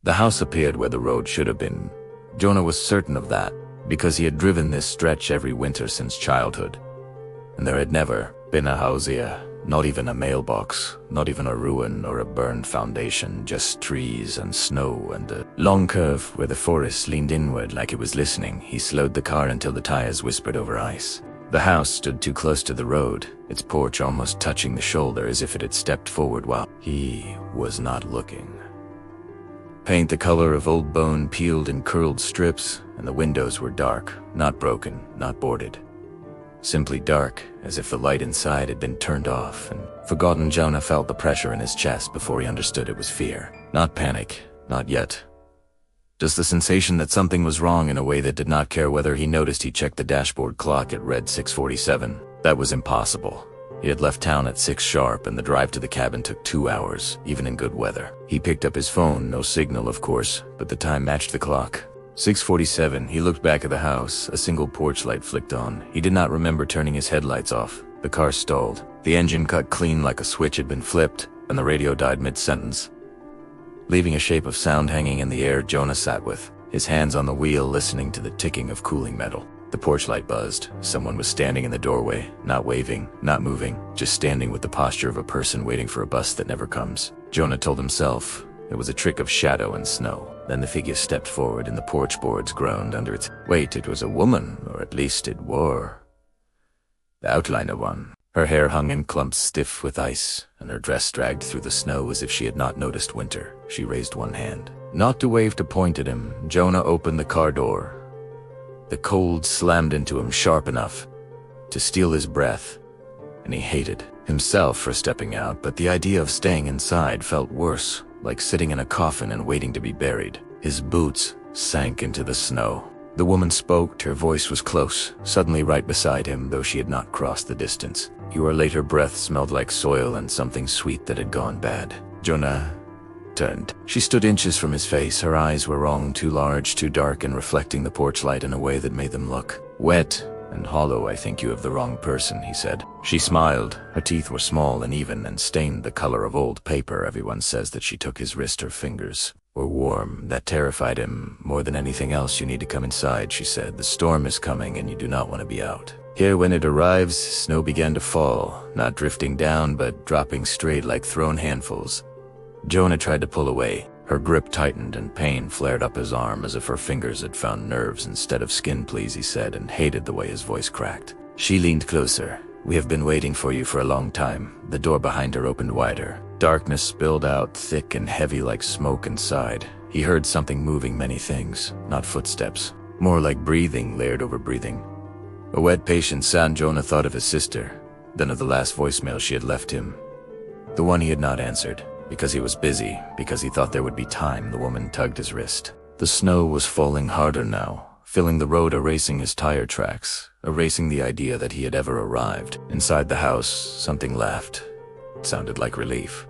The house appeared where the road should have been. Jonah was certain of that, because he had driven this stretch every winter since childhood. And there had never been a house here, not even a mailbox, not even a ruin or a burned foundation, just trees and snow and a long curve where the forest leaned inward like it was listening. He slowed the car until the tires whispered over ice. The house stood too close to the road, its porch almost touching the shoulder as if it had stepped forward while he was not looking. Paint the color of old bone peeled in curled strips, and the windows were dark, not broken, not boarded. Simply dark, as if the light inside had been turned off, and forgotten. Jonah felt the pressure in his chest before he understood it was fear. Not panic, not yet. Just the sensation that something was wrong in a way that did not care whether he noticed. He checked the dashboard clock. It read 6:47. That was impossible. He had left town at 6 sharp, and the drive to the cabin took 2 hours, even in good weather. He picked up his phone, no signal of course, but the time matched the clock. 6:47, he looked back at the house. A single porch light flicked on. He did not remember turning his headlights off. The car stalled. The engine cut clean like a switch had been flipped, and the radio died mid-sentence. Leaving a shape of sound hanging in the air, Jonah sat with his hands on the wheel, listening to the ticking of cooling metal. The porch light buzzed. Someone was standing in the doorway, not waving, not moving, just standing with the posture of a person waiting for a bus that never comes. Jonah told himself it was a trick of shadow and snow. Then the figure stepped forward and the porch boards groaned under its weight. It was a woman, or at least it wore the outline of one. Her hair hung in clumps stiff with ice, and her dress dragged through the snow as if she had not noticed winter. She raised one hand, not to wave, to point at him. Jonah opened the car door. The cold slammed into him sharp enough to steal his breath, and he hated himself for stepping out, but the idea of staying inside felt worse, like sitting in a coffin and waiting to be buried. His boots sank into the snow. The woman spoke. Her voice was close, suddenly right beside him, though she had not crossed the distance. You were late. Her breath smelled like soil and something sweet that had gone bad. Jonah turned. She stood inches from his face. Her eyes were wrong, too large, too dark, and reflecting the porch light in a way that made them look wet and hollow. I think you have the wrong person, he said. She smiled. Her teeth were small and even and stained the color of old paper. Everyone says that she took his wrist. Her fingers were warm. That terrified him more than anything else. You need to come inside, she said. The storm is coming and you do not want to be out. Here, when it arrives, snow began to fall, not drifting down, but dropping straight like thrown handfuls. Jonah tried to pull away. Her grip tightened and pain flared up his arm as if her fingers had found nerves instead of skin. Please, he said, and hated the way his voice cracked. She leaned closer. We have been waiting for you for a long time. The door behind her opened wider. Darkness spilled out, thick and heavy like smoke inside. He heard something moving, many things, not footsteps, more like breathing layered over breathing. A wet, patient sound. Jonah thought of his sister, then of the last voicemail she had left him. The one he had not answered, because he was busy, because he thought there would be time. The woman tugged his wrist. The snow was falling harder now, filling the road, erasing his tire tracks, erasing the idea that he had ever arrived. Inside the house, something laughed. It sounded like relief.